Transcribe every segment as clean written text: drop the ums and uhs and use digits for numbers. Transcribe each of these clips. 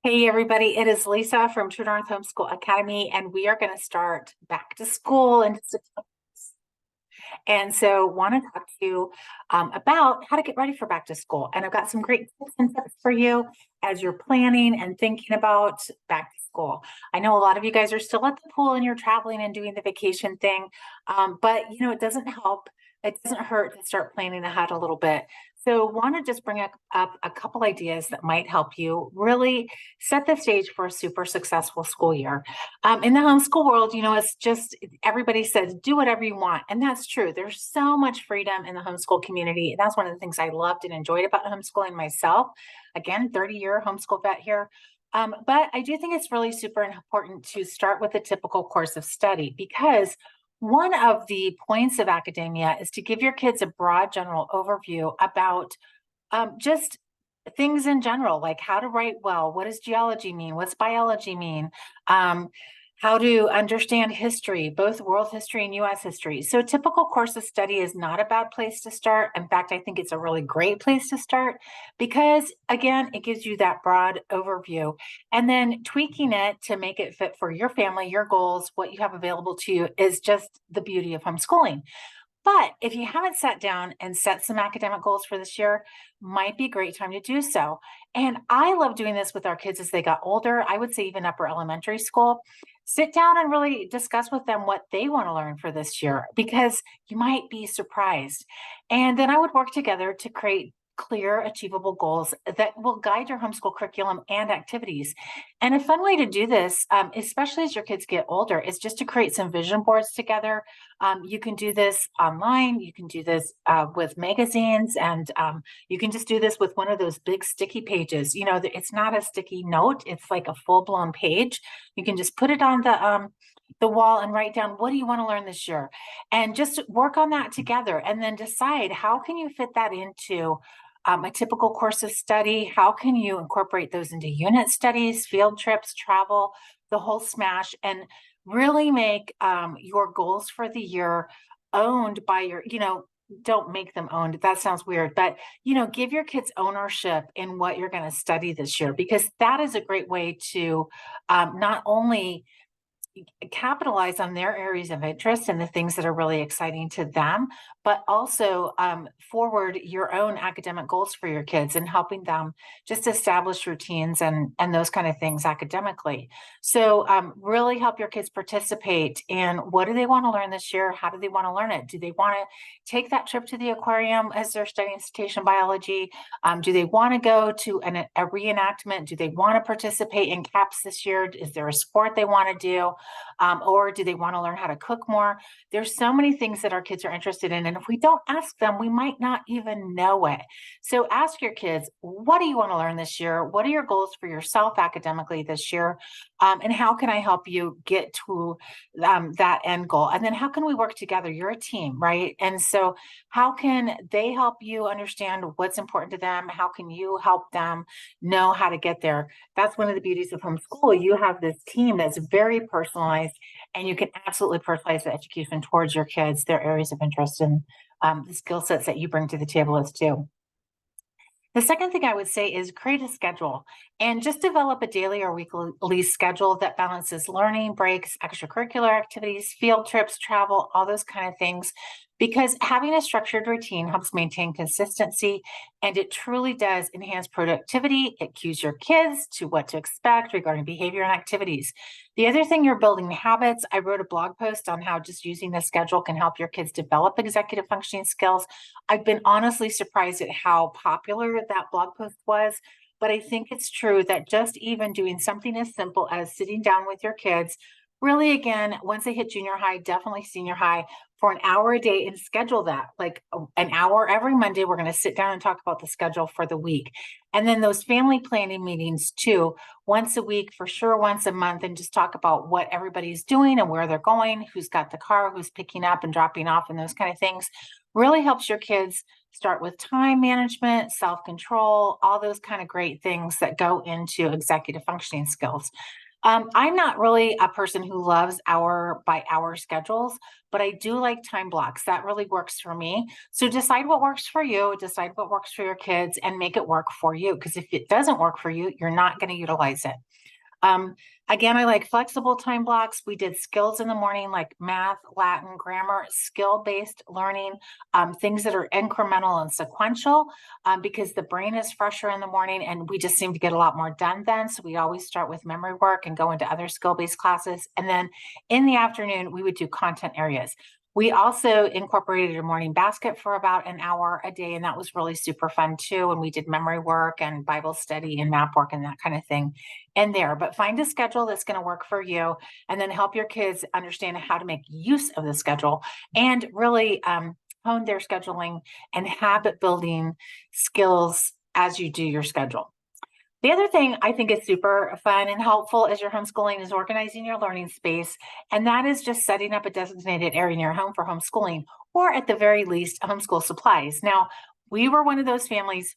Hey everybody, it is Lisa from True North Homeschool Academy, and we are going to start back to school in just a couple weeks. And so want to talk to you about how to get ready for back to school. And I've got some great tips and tips for you as you're planning and thinking about back to school. I know a lot of you guys are still at the pool and you're traveling and doing the vacation thing, but it doesn't help. It doesn't hurt to start planning ahead a little bit. So, want to just bring up a couple ideas that might help you really set the stage for a super successful school year. In the homeschool world, it's just everybody says do whatever you want. And that's true. There's so much freedom in the homeschool community. That's one of the things I loved and enjoyed about homeschooling myself. Again, 30-year homeschool vet here. But I do think it's really super important to start with a typical course of study because one of the points of academia is to give your kids a broad general overview about just things in general, like how to write well, what does geology mean, what's biology mean, how to understand history, both world history and US history. So a typical course of study is not a bad place to start. In fact, I think it's a really great place to start because again, it gives you that broad overview and then tweaking it to make it fit for your family, your goals, what you have available to you is just the beauty of homeschooling. But if you haven't sat down and set some academic goals for this year, might be a great time to do so. And I love doing this with our kids as they got older. I would say even upper elementary school. Sit down and really discuss with them what they want to learn for this year because you might be surprised. And then I would work together to create clear, achievable goals that will guide your homeschool curriculum and activities. And a fun way to do this, especially as your kids get older, is just to create some vision boards together. You can do this online. You can do this with magazines, and you can just do this with one of those big sticky pages. It's not a sticky note; it's like a full-blown page. You can just put it on the wall and write down what do you want to learn this year, and just work on that together, and then decide how can you fit that into a typical course of study. How can you incorporate those into unit studies, field trips, travel, the whole smash, and really make your goals for the year owned by don't make them owned. That sounds weird, but give your kids ownership in what you're going to study this year because that is a great way to not only capitalize on their areas of interest and the things that are really exciting to them, but also forward your own academic goals for your kids and helping them just establish routines and those kind of things academically. So really help your kids participate in what do they want to learn this year? How do they want to learn it? Do they want to take that trip to the aquarium as they're studying cetacean biology? Do they want to go to a reenactment? Do they want to participate in CAPS this year? Is there a sport they want to do? Or do they want to learn how to cook more? There's so many things that our kids are interested in. And if we don't ask them, we might not even know it. So ask your kids, what do you want to learn this year? What are your goals for yourself academically this year? And how can I help you get to that end goal? And then how can we work together? You're a team, right? And so how can they help you understand what's important to them? How can you help them know how to get there? That's one of the beauties of homeschool. You have this team that's very personalized, and you can absolutely personalize the education towards your kids, their areas of interest, and the skill sets that you bring to the table as too. The second thing I would say is create a schedule and just develop a daily or weekly schedule that balances learning, breaks, extracurricular activities, field trips, travel, all those kind of things. Because having a structured routine helps maintain consistency and it truly does enhance productivity. It cues your kids to what to expect regarding behavior and activities. The other thing, you're building habits. I wrote a blog post on how just using the schedule can help your kids develop executive functioning skills. I've been honestly surprised at how popular that blog post was. But I think it's true that just even doing something as simple as sitting down with your kids, really, again, once they hit junior high, definitely senior high, for an hour a day and schedule that like an hour every Monday. We're going to sit down and talk about the schedule for the week. And then those family planning meetings too, once a week, for sure, once a month, and just talk about what everybody's doing and where they're going, who's got the car, who's picking up and dropping off, and those kind of things really helps your kids start with time management, self-control, all those kind of great things that go into executive functioning skills. I'm not really a person who loves hour by hour schedules, but I do like time blocks. That really works for me. So decide what works for you, decide what works for your kids, and make it work for you. Because if it doesn't work for you, you're not going to utilize it. Um, Again, I like flexible time blocks. We did skills in the morning, like math, Latin, grammar, skill-based learning, things that are incremental and sequential, because the brain is fresher in the morning and we just seem to get a lot more done then. So we always start with memory work and go into other skill-based classes. And then in the afternoon, we would do content areas. We also incorporated a morning basket for about an hour a day, and that was really super fun too. And we did memory work and Bible study and map work and that kind of thing in there. But find a schedule that's going to work for you, and then help your kids understand how to make use of the schedule and really hone their scheduling and habit building skills as you do your schedule. The other thing I think is super fun and helpful as you're homeschooling is organizing your learning space. And that is just setting up a designated area in your home for homeschooling, or at the very least, homeschool supplies. Now, we were one of those families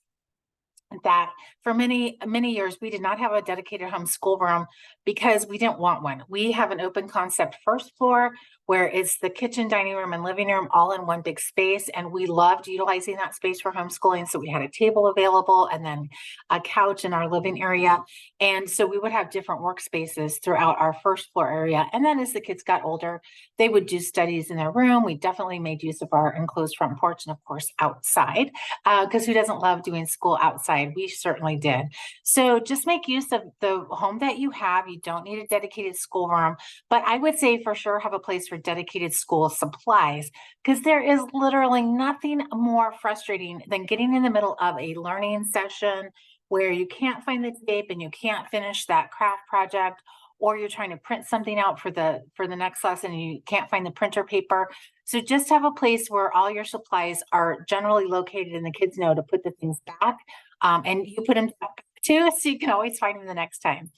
that for many years we did not have a dedicated homeschool room because we didn't want one. We have an open concept first floor where it's the kitchen, dining room, and living room all in one big space, and we loved utilizing that space for homeschooling. So we had a table available and then a couch in our living area, and so we would have different workspaces throughout our first floor area. And then as the kids got older, they would do studies in their room. We definitely made use of our enclosed front porch and of course outside, because who doesn't love doing school outside? We certainly did. So just make use of the home that you have. You don't need a dedicated school room, but I would say for sure have a place for dedicated school supplies, because there is literally nothing more frustrating than getting in the middle of a learning session where you can't find the tape and you can't finish that craft project, or you're trying to print something out for the next lesson and you can't find the printer paper. So just have a place where all your supplies are generally located and the kids know to put the things back, and you put them back too, so you can always find them the next time.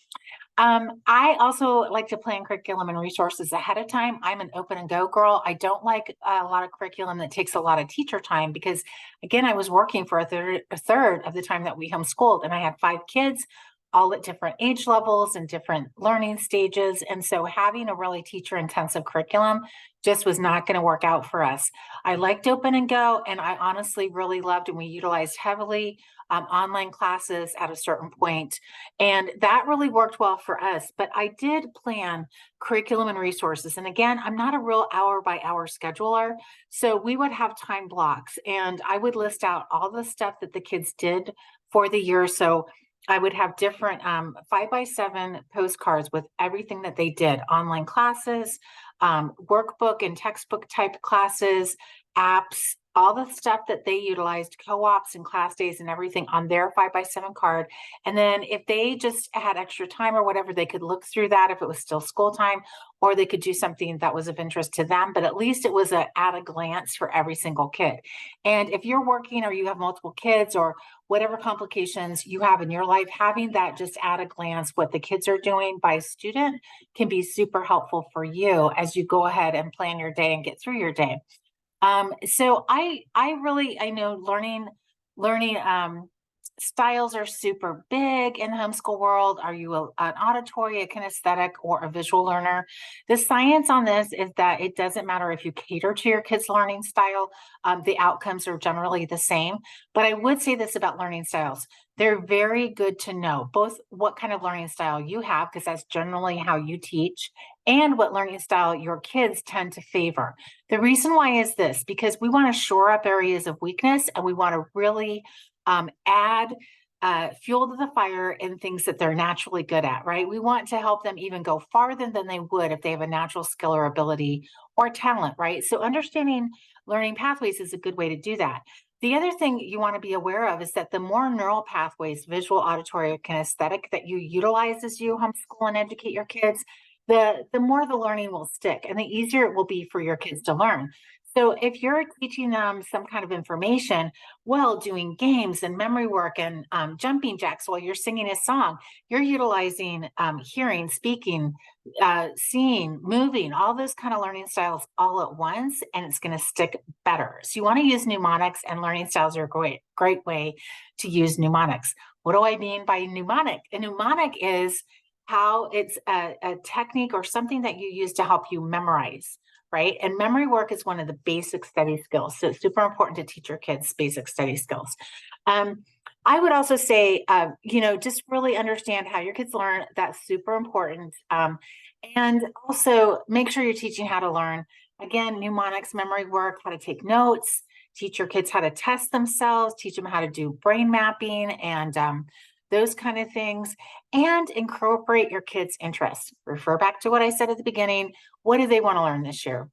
I also like to plan curriculum and resources ahead of time. I'm an open and go girl. I don't like a lot of curriculum that takes a lot of teacher time because, again, I was working for a third of the time that we homeschooled, and I had 5 kids, all at different age levels and different learning stages. And so having a really teacher intensive curriculum just was not going to work out for us. I liked open and go, and I honestly really loved, and we utilized heavily online classes at a certain point, and that really worked well for us. But I did plan curriculum and resources. And again, I'm not a real hour by hour scheduler. So we would have time blocks and I would list out all the stuff that the kids did for the year. So I would have different 5x7 postcards with everything that they did, online classes, workbook and textbook type classes, apps, all the stuff that they utilized, co-ops and class days and everything on their 5x7 card. And then if they just had extra time or whatever, they could look through that if it was still school time, or they could do something that was of interest to them. But at least it was at a glance for every single kid. And if you're working or you have multiple kids or whatever complications you have in your life, having that just at a glance, what the kids are doing by student, can be super helpful for you as you go ahead and plan your day and get through your day. So I know learning styles are super big in the homeschool world. Are you an auditory, a kinesthetic, or a visual learner? The science on this is that it doesn't matter if you cater to your kids' learning style, the outcomes are generally the same. But I would say this about learning styles. They're very good to know both what kind of learning style you have, because that's generally how you teach, and what learning style your kids tend to favor. The reason why is this, because we want to shore up areas of weakness and we want to really add fuel to the fire in things that they're naturally good at, right? We want to help them even go farther than they would if they have a natural skill or ability or talent, right? So understanding learning pathways is a good way to do that. The other thing you want to be aware of is that the more neural pathways, visual, auditory, or kinesthetic, that you utilize as you homeschool and educate your kids, the more the learning will stick and the easier it will be for your kids to learn. So if you're teaching them some kind of information while doing games and memory work and jumping jacks while you're singing a song, you're utilizing hearing, speaking, seeing, moving, all those kind of learning styles all at once, and it's going to stick better. So you want to use mnemonics, and learning styles are a great way to use mnemonics. What do I mean by mnemonic? A mnemonic is how it's a technique or something that you use to help you memorize, right? And memory work is one of the basic study skills. So it's super important to teach your kids basic study skills. Um, I would also say, just really understand how your kids learn. That's super important. And also make sure you're teaching how to learn. Again, mnemonics, memory work, how to take notes, teach your kids how to test themselves, teach them how to do brain mapping and those kind of things, and incorporate your kids' interests. Refer back to what I said at the beginning. What do they want to learn this year?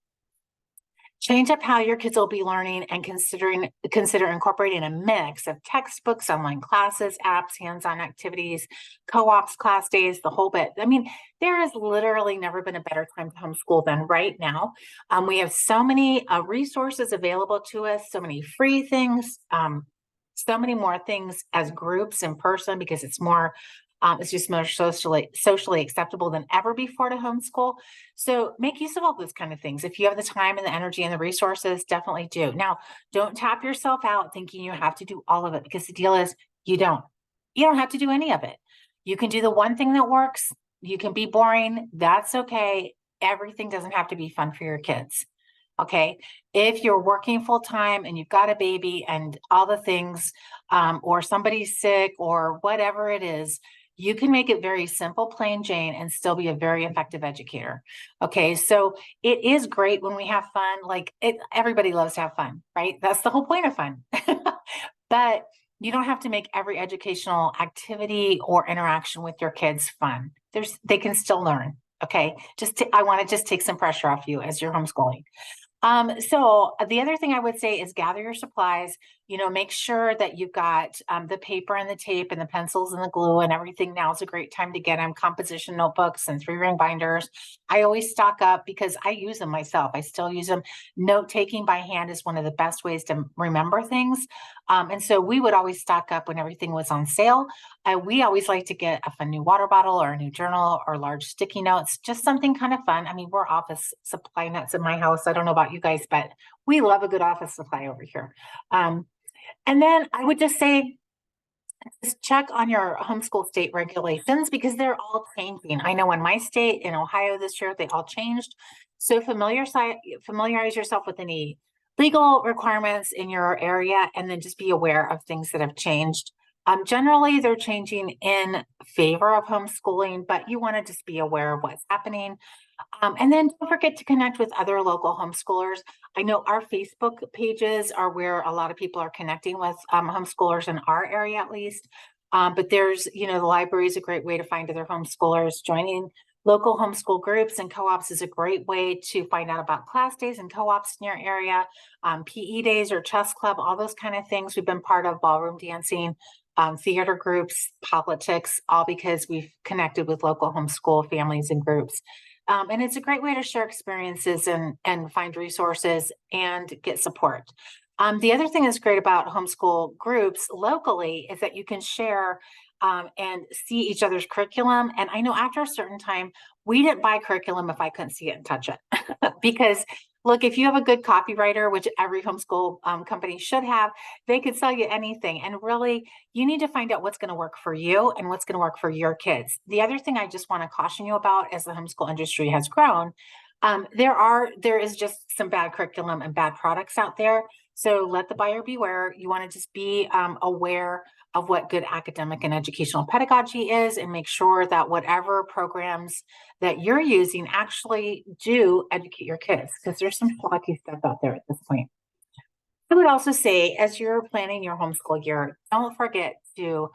Change up how your kids will be learning and consider incorporating a mix of textbooks, online classes, apps, hands-on activities, co-ops, class days, the whole bit. I mean, there has literally never been a better time to homeschool than right now. We have so many resources available to us, so many free things, so many more things as groups in person because it's just more socially acceptable than ever before to homeschool. So make use of all those kind of things. If you have the time and the energy and the resources, definitely do. Now, don't tap yourself out thinking you have to do all of it, because the deal is you don't. You don't have to do any of it. You can do the one thing that works. You can be boring. That's okay. Everything doesn't have to be fun for your kids. Okay. If you're working full time and you've got a baby and all the things, or somebody's sick or whatever it is, you can make it very simple, plain Jane, and still be a very effective educator. Okay. So it is great when we have fun. Everybody loves to have fun, right? That's the whole point of fun. But you don't have to make every educational activity or interaction with your kids fun. They can still learn. Okay. I want to just take some pressure off you as you're homeschooling. So the other thing I would say is gather your supplies, make sure that you've got the paper and the tape and the pencils and the glue and everything. Now is a great time to get them. Composition notebooks and 3-ring binders. I always stock up because I use them myself. I still use them. Note taking by hand is one of the best ways to remember things. And so we would always stock up when everything was on sale. We always like to get a new water bottle or a new journal or large sticky notes, just something kind of fun. I mean, we're office supply nuts in my house. I don't know about you guys, but we love a good office supply over here. And then I would just say, just check on your homeschool state regulations because they're all changing. I know in my state, in Ohio this year, they all changed. So familiarize yourself with any legal requirements in your area, and then just be aware of things that have changed. Generally, they're changing in favor of homeschooling, but you want to just be aware of what's happening. And then don't forget to connect with other local homeschoolers. I know our Facebook pages are where a lot of people are connecting with homeschoolers in our area, at least. But there's, the library is a great way to find other homeschoolers. Joining local homeschool groups and co-ops is a great way to find out about class days and co-ops in your area, PE days or chess club, all those kind of things. We've been part of ballroom dancing, theater groups, politics, all because we've connected with local homeschool families and groups. And it's a great way to share experiences and find resources and get support. The other thing that's great about homeschool groups locally is that you can share and see each other's curriculum. And I know after a certain time, we didn't buy curriculum if I couldn't see it and touch it. Because look, if you have a good copywriter, which every homeschool company should have, they could sell you anything. And really, you need to find out what's going to work for you and what's going to work for your kids. The other thing I just want to caution you about as the homeschool industry has grown, there is just some bad curriculum and bad products out there. So let the buyer beware. You want to just be aware of what good academic and educational pedagogy is, and make sure that whatever programs that you're using actually do educate your kids, because there's some schlocky stuff out there at this point. I would also say, as you're planning your homeschool year, don't forget to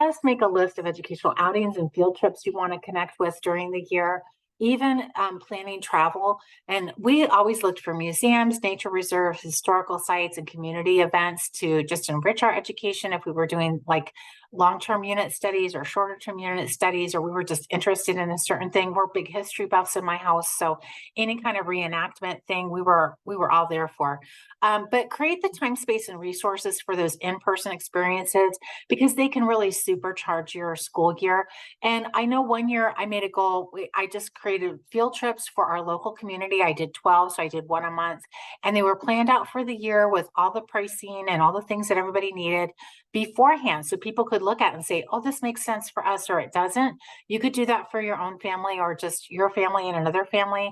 just make a list of educational outings and field trips you want to connect with during the year, even planning travel. And we always looked for museums, nature reserves, historical sites, and community events to just enrich our education if we were doing like long-term unit studies or shorter-term unit studies, or we were just interested in a certain thing. We're big history buffs in my house, so any kind of reenactment thing we were all there for. But create the time, space, and resources for those in-person experiences, because they can really supercharge your school year. And I know one year I made a goal. I just created field trips for our local community. I did 12, so I did one a month, and they were planned out for the year with all the pricing and all the things that everybody needed. beforehand so people could look at it and say, oh, this makes sense for us or it doesn't. You could do that for your own family or just your family and another family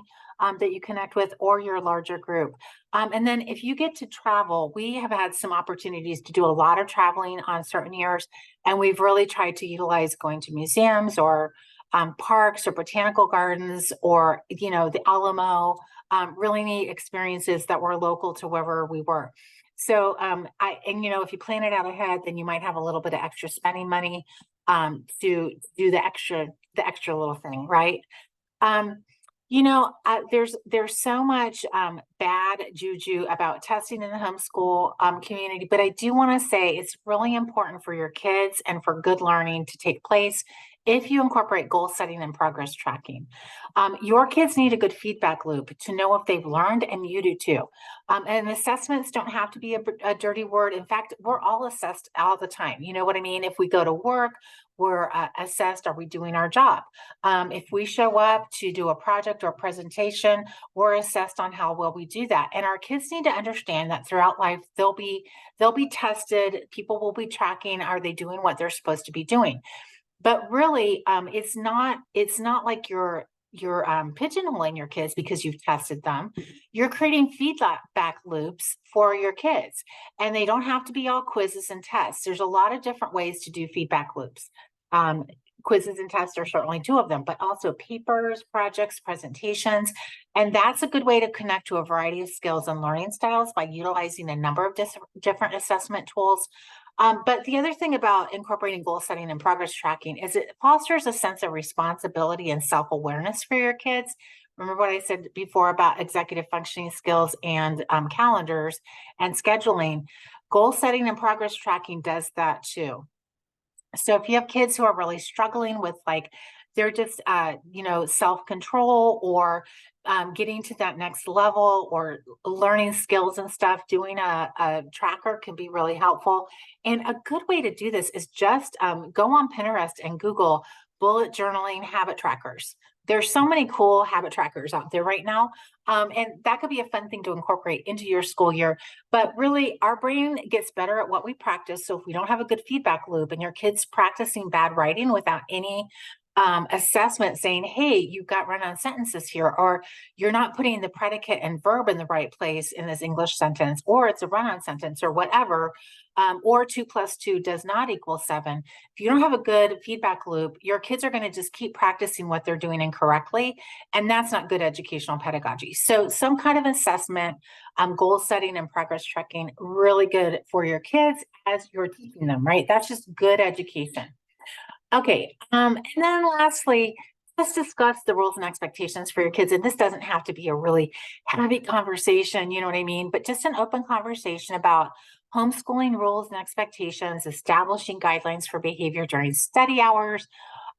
that you connect with, or your larger group. And then if you get to travel, we have had some opportunities to do a lot of traveling on certain years, and we've really tried to utilize going to museums or parks or botanical gardens or, the Alamo, really neat experiences that were local to wherever we were. So, if you plan it out ahead, then you might have a little bit of extra spending money to do the extra little thing, right? Um, there's so much bad juju about testing in the homeschool community, but I do want to say it's really important for your kids and for good learning to take place if you incorporate goal setting and progress tracking. Your kids need a good feedback loop to know if they've learned, and you do too. And assessments don't have to be a dirty word. In fact, we're all assessed all the time. You know what I mean? If we go to work, we're assessed, are we doing our job? If we show up to do a project or presentation, we're assessed on how well we do that. And our kids need to understand that throughout life, they'll be tested. People will be tracking, are they doing what they're supposed to be doing? But really, it's not like you're pigeonholing your kids because you've tested them. You're creating feedback loops for your kids, and they don't have to be all quizzes and tests. There's a lot of different ways to do feedback loops. Um, Quizzes and tests are certainly two of them, but also papers, projects, presentations. And that's a good way to connect to a variety of skills and learning styles by utilizing a number of different assessment tools. But the other thing about incorporating goal setting and progress tracking is it fosters a sense of responsibility and self-awareness for your kids. Remember what I said before about executive functioning skills and calendars and scheduling? Goal setting and progress tracking does that too. So if you have kids who are really struggling with, like, they're just self-control or getting to that next level or learning skills and stuff, doing a tracker can be really helpful. And a good way to do this is just go on Pinterest and Google bullet journaling habit trackers. There's so many cool habit trackers out there right now. And that could be a fun thing to incorporate into your school year. But really, our brain gets better at what we practice. So if we don't have a good feedback loop and your kids practicing bad writing without any assessment saying, hey, you've got run-on sentences here, or you're not putting the predicate and verb in the right place in this English sentence, or it's a run-on sentence or whatever, or 2 + 2 does not equal 7. If you don't have a good feedback loop, your kids are going to just keep practicing what they're doing incorrectly, and that's not good educational pedagogy. So some kind of assessment, goal setting and progress tracking, really good for your kids as you're teaching them, right? That's just good education. Okay, and then lastly, let's discuss the rules and expectations for your kids. And this doesn't have to be a really heavy conversation, you know what I mean? But just an open conversation about homeschooling rules and expectations, establishing guidelines for behavior during study hours,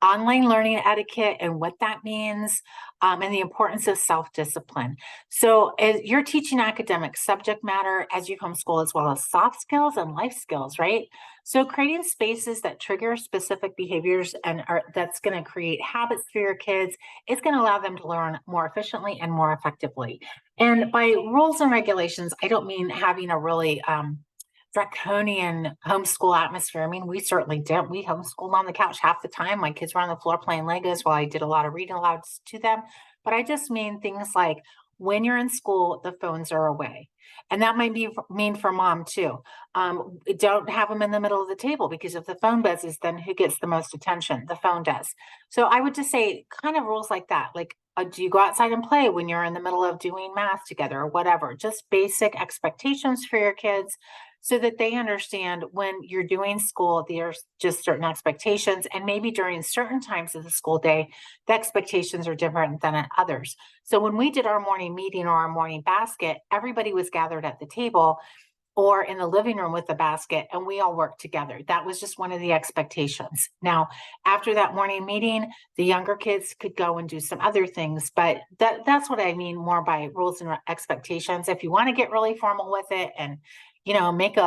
online learning etiquette and what that means, and the importance of self-discipline. So as you're teaching academic subject matter as you homeschool, as well as soft skills and life skills, right? So creating spaces that trigger specific behaviors and that's going to create habits for your kids is going to allow them to learn more efficiently and more effectively. And by rules and regulations, I don't mean having a really draconian homeschool atmosphere. I mean, we certainly did. We homeschooled on the couch half the time. My kids were on the floor playing Legos while I did a lot of reading aloud to them. But I just mean things like when you're in school, the phones are away. And that might be mean for mom too. Don't have them in the middle of the table, because if the phone buzzes, then who gets the most attention? The phone does. So I would just say kind of rules like that. Like, do you go outside and play when you're in the middle of doing math together or whatever? Just basic expectations for your kids so that they understand when you're doing school, there's just certain expectations. And maybe during certain times of the school day, the expectations are different than at others. So when we did our morning meeting or our morning basket, everybody was gathered at the table or in the living room with the basket, and we all worked together. That was just one of the expectations. Now, after that morning meeting, the younger kids could go and do some other things, but that's what I mean more by rules and expectations. If you want to get really formal with it and make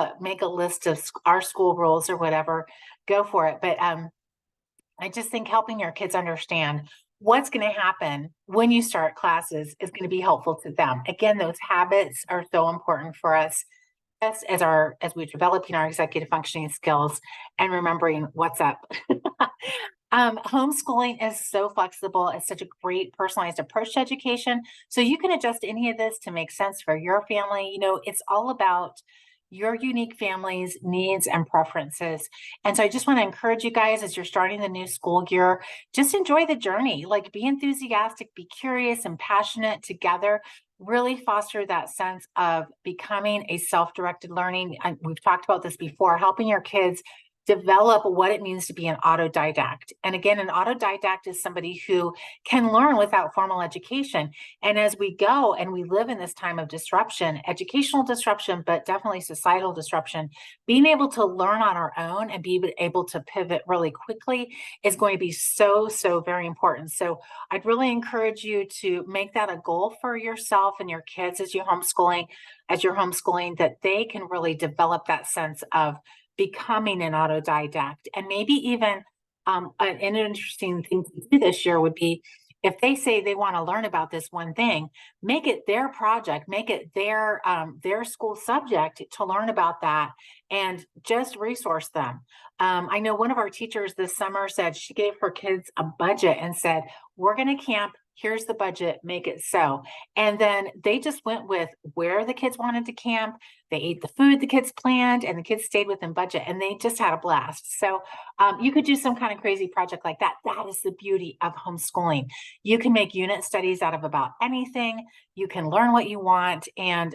a list of our school rules or whatever, go for it. But I just think helping your kids understand what's going to happen when you start classes is going to be helpful to them. Again, those habits are so important for us. us as we're developing our executive functioning skills and remembering what's up. Homeschooling is so flexible. It's such a great personalized approach to education. So you can adjust any of this to make sense for your family. It's all about your unique family's needs and preferences. And so I just want to encourage you guys as you're starting the new school year, just enjoy the journey, like be enthusiastic, be curious and passionate together. Really foster that sense of becoming a self-directed learning. And we've talked about this before, helping your kids develop what it means to be an autodidact. And again, an autodidact is somebody who can learn without formal education. And as we go and we live in this time of disruption, educational disruption, but definitely societal disruption, being able to learn on our own and be able to pivot really quickly is going to be so, so very important. So I'd really encourage you to make that a goal for yourself and your kids as you're homeschooling, that they can really develop that sense of becoming an autodidact. And maybe even an interesting thing to do this year would be, if they say they want to learn about this one thing, make it their project, make it their school subject to learn about that, and just resource them. I know one of our teachers this summer said she gave her kids a budget and said, we're going to camp. Here's the budget, make it so. And then they just went with where the kids wanted to camp. They ate the food the kids planned, and the kids stayed within budget, and they just had a blast. So you could do some kind of crazy project like that. That is the beauty of homeschooling. You can make unit studies out of about anything. You can learn what you want. And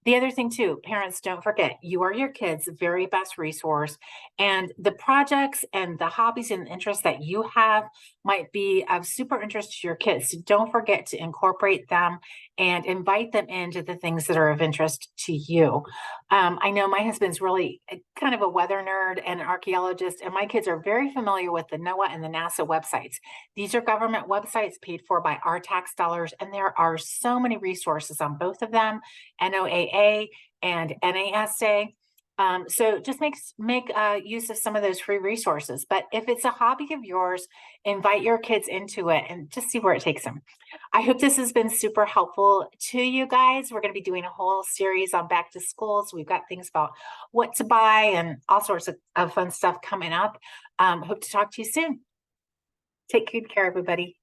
the other thing too, parents, don't forget, you are your kids' very best resource. And the projects and the hobbies and interests that you have might be of super interest to your kids. So don't forget to incorporate them and invite them into the things that are of interest to you. I know my husband's really kind of a weather nerd and an archaeologist, and my kids are very familiar with the NOAA and the NASA websites. These are government websites paid for by our tax dollars, and there are so many resources on both of them, NOAA and NASA. So just make use of some of those free resources. But if it's a hobby of yours, invite your kids into it and just see where it takes them. I hope this has been super helpful to you guys. We're going to be doing a whole series on back to school. So we've got things about what to buy and all sorts of fun stuff coming up. Hope to talk to you soon. Take good care, everybody.